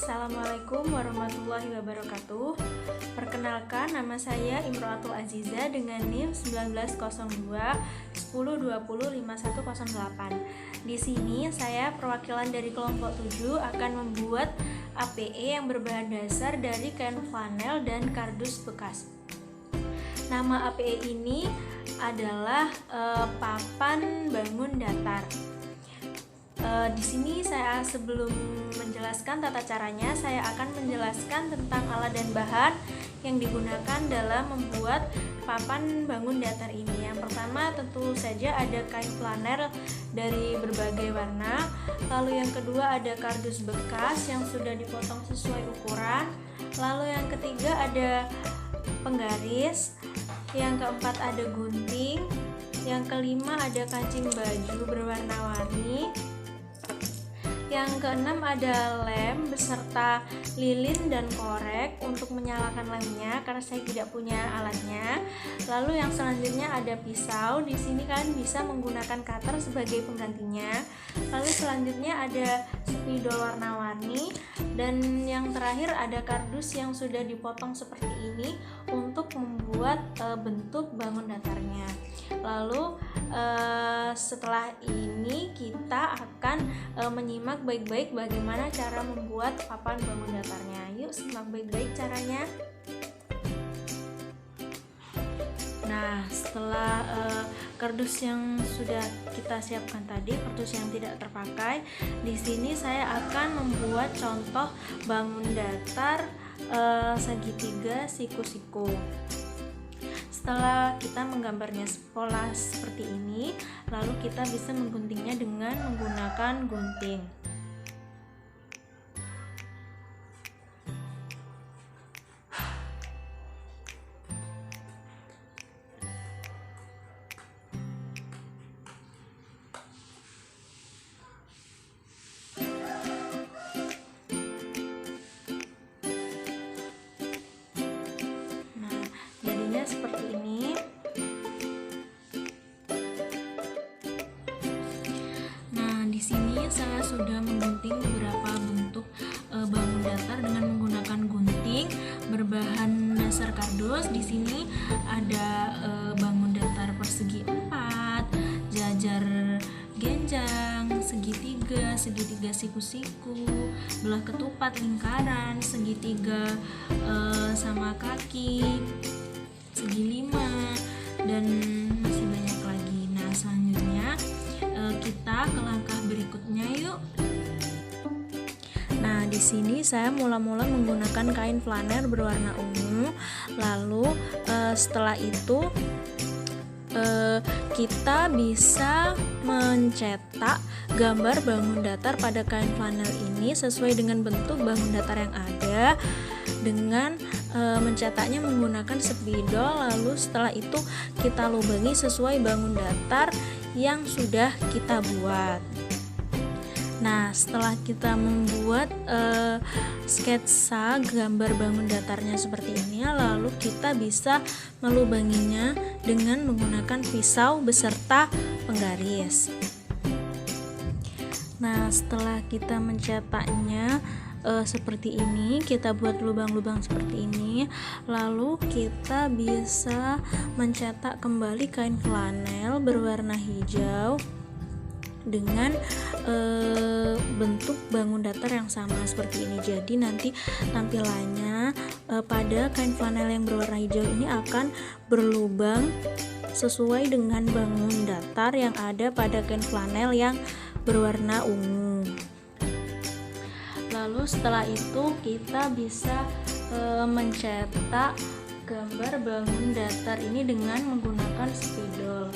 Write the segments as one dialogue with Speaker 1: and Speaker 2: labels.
Speaker 1: Assalamualaikum warahmatullahi wabarakatuh. Perkenalkan, nama saya Imro'atul Aziza dengan NIM 1902 1020 5108. Di sini saya perwakilan dari kelompok 7 akan membuat APE yang berbahan dasar dari kain flanel dan kardus bekas. Nama APE ini adalah papan bangun datar. Di sini saya sebelum menjelaskan tata caranya, saya akan menjelaskan tentang alat dan bahan yang digunakan dalam membuat papan bangun datar ini. Yang pertama tentu saja ada kain flanel dari berbagai warna. Lalu yang kedua ada kardus bekas yang sudah dipotong sesuai ukuran. Lalu yang ketiga ada penggaris. Yang keempat ada gunting. Yang kelima ada kancing baju berwarna-warni. Yang keenam ada lem beserta lilin dan korek untuk menyalakan lemnya karena saya tidak punya alatnya. Lalu yang selanjutnya ada pisau. Di sini kalian bisa menggunakan cutter sebagai penggantinya. Lalu selanjutnya ada spidol warna-warni dan yang terakhir ada kardus yang sudah dipotong seperti ini untuk membuat bentuk bangun datarnya. Lalu setelah ini kita akan menyimak baik-baik bagaimana cara membuat papan bangun datarnya. Yuk simak baik-baik caranya. Nah, setelah kardus yang sudah kita siapkan tadi, kardus yang tidak terpakai, di sini saya akan membuat contoh bangun datar segitiga siku-siku. Setelah kita menggambarnya pola seperti ini, lalu kita bisa mengguntingnya dengan menggunakan gunting. Seperti ini. Nah, di sini saya sudah menggunting beberapa bentuk bangun datar dengan menggunakan gunting berbahan dasar kardus. Di sini ada bangun datar persegi 4, jajar genjang, segitiga siku-siku, belah ketupat lingkaran, segitiga sama kaki, segi 5, dan masih banyak lagi. Nah, selanjutnya kita ke langkah berikutnya yuk. Nah, di sini saya mula-mula menggunakan kain flanel berwarna ungu. Lalu setelah itu kita bisa mencetak gambar bangun datar pada kain flanel ini sesuai dengan bentuk bangun datar yang ada dengan mencetaknya menggunakan spidol. Lalu setelah itu kita lubangi sesuai bangun datar yang sudah kita buat. Nah, setelah kita membuat sketsa gambar bangun datarnya seperti ini, lalu kita bisa melubanginya dengan menggunakan pisau beserta penggaris. Nah, setelah kita mencetaknya seperti ini, kita buat lubang-lubang seperti ini, lalu kita bisa mencetak kembali kain flanel berwarna hijau dengan bentuk bangun datar yang sama seperti ini. Jadi nanti tampilannya pada kain flanel yang berwarna hijau ini akan berlubang sesuai dengan bangun datar yang ada pada kain flanel yang berwarna ungu. Lalu setelah itu kita bisa mencetak gambar bangun datar ini dengan menggunakan spidol.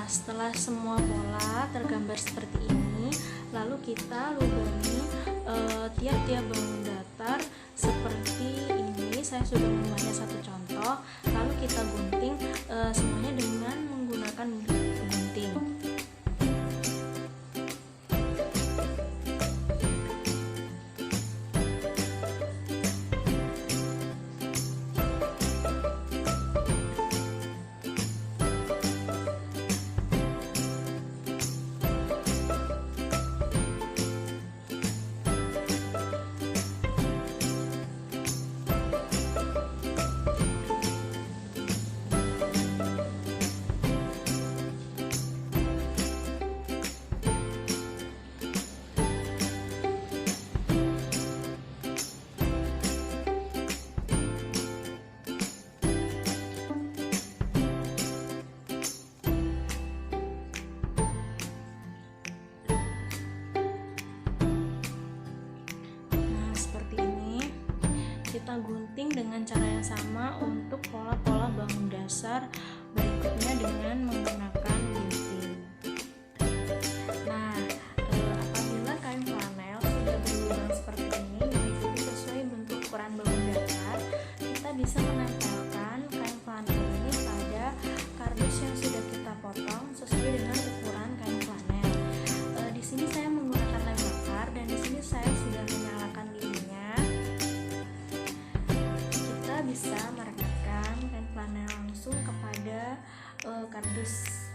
Speaker 1: setelah semua pola tergambar seperti ini, lalu kita lubangi tiap-tiap bangun datar seperti ini. Saya sudah membuatnya satu contoh, lalu kita gunting semuanya dengan menggunakan gunting. Kita gunting dengan cara yang sama untuk pola-pola bangun dasar berikutnya dengan menggunakan gunting. Nah, apabila kain flanel sudah berlubang seperti ini mengikuti sesuai bentuk ukuran bangun datar, kita bisa menempelkan kain flanel ini pada kardus yang sudah kita potong sesuai dengan ukuran kain flanel. Di sini saya menggunakan lem bakar dan di sini saya sudah menyalakan lilinnya. Bisa merekatkan kain flanel langsung kepada kardus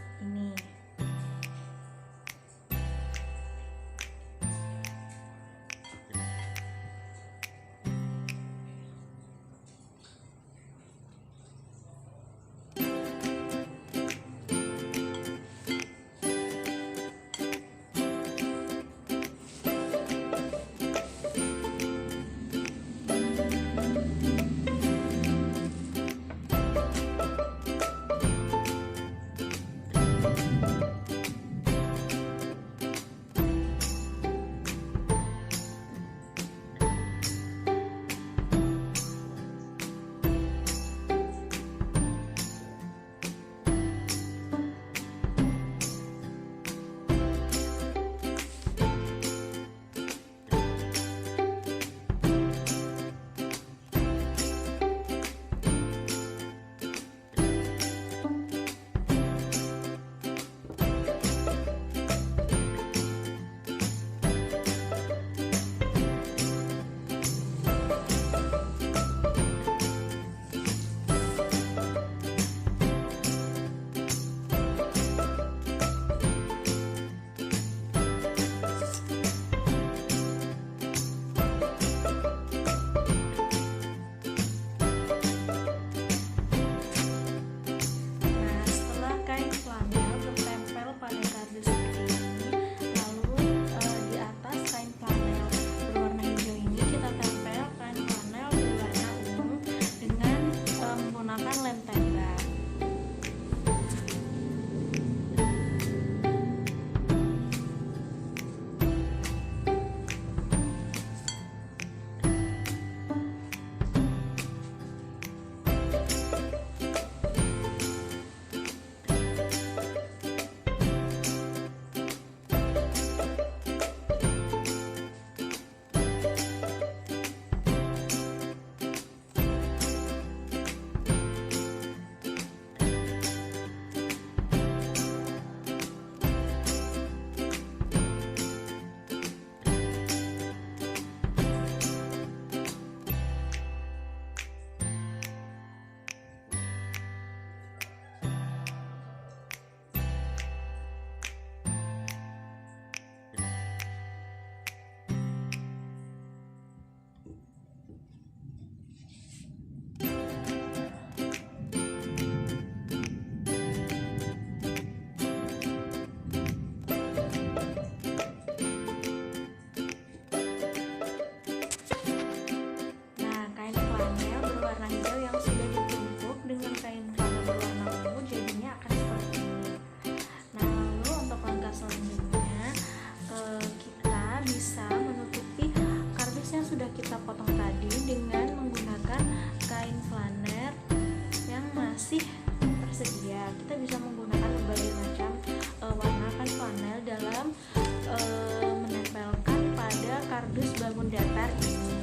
Speaker 1: kardus bangun datar ini.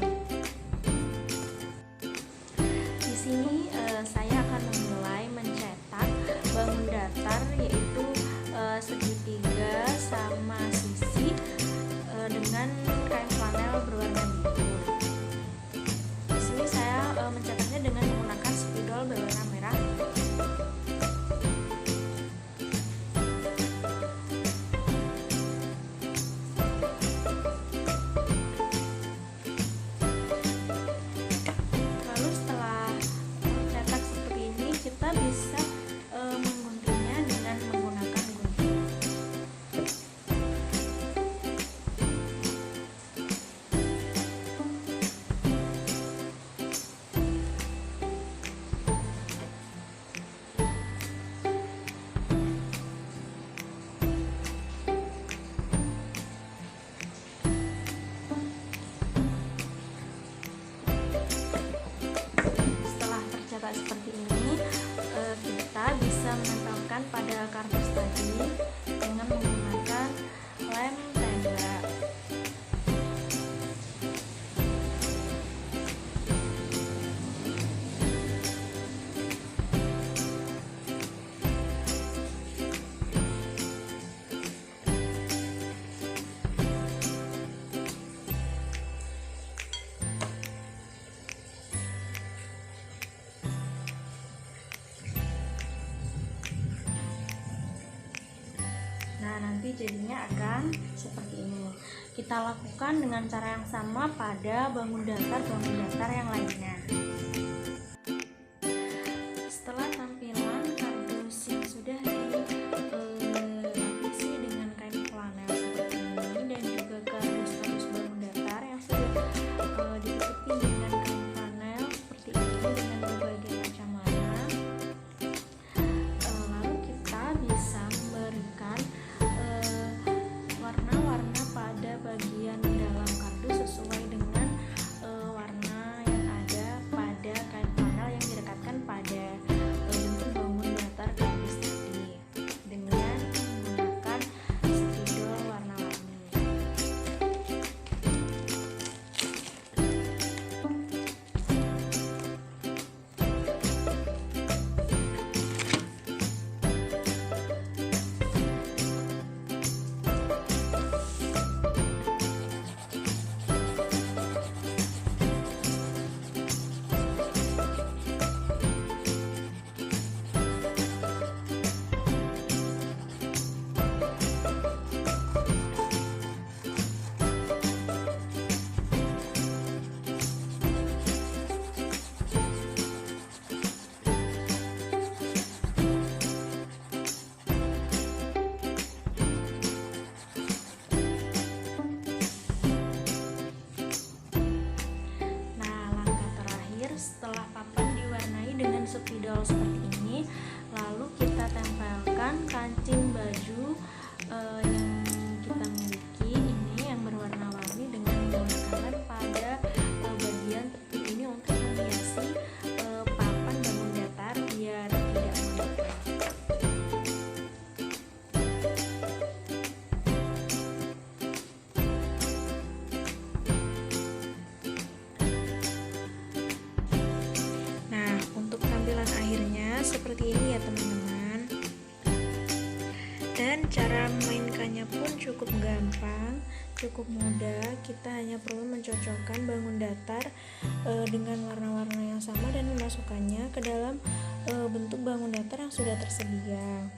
Speaker 1: Di sini saya akan memulai mencetak bangun datar, yaitu segitiga sama sisi dengan kain flanel berwarna biru. Di sini saya mencetaknya dengan menggunakan spidol berwarna merah. Lalu setelah mencetak seperti ini, kita bisa mengguntingnya dengan menggunakan gunting. Setelah tercetak seperti ini, kita bisa menempelkan pada kardus tadi dengan menggunakan lem tenda. Nah, nanti jadinya akan seperti ini. Kita lakukan dengan cara yang sama pada bangun datar yang lainnya. Setelah tampilan kardus yang sudah dilapisi dengan kain flanel seperti ini, dan juga kardus bangun datar yang sudah ditutupi dengan kain flanel seperti ini dengan berbagai macam warna, lalu kita bisa memberikan warna-warna pada bagian dalam kardus sesuai dengan warna yang ada pada kain flanel yang direkatkan pada bentuk bangun datar kardus tadi dengan menggunakan spidol warna-warni. Setelah papan diwarnai dengan spidol seperti ini, lalu kita tempelkan kancing baju yang kita miliki ini yang berwarna-warni dengan menggunakan lem pada bagian tepi ini untuk menghiasi papan bangun datar biar tidak menempel. Akhirnya seperti ini ya teman-teman, dan cara memainkannya pun cukup gampang, cukup mudah. Kita hanya perlu mencocokkan bangun datar dengan warna-warna yang sama dan memasukkannya ke dalam bentuk bangun datar yang sudah tersedia.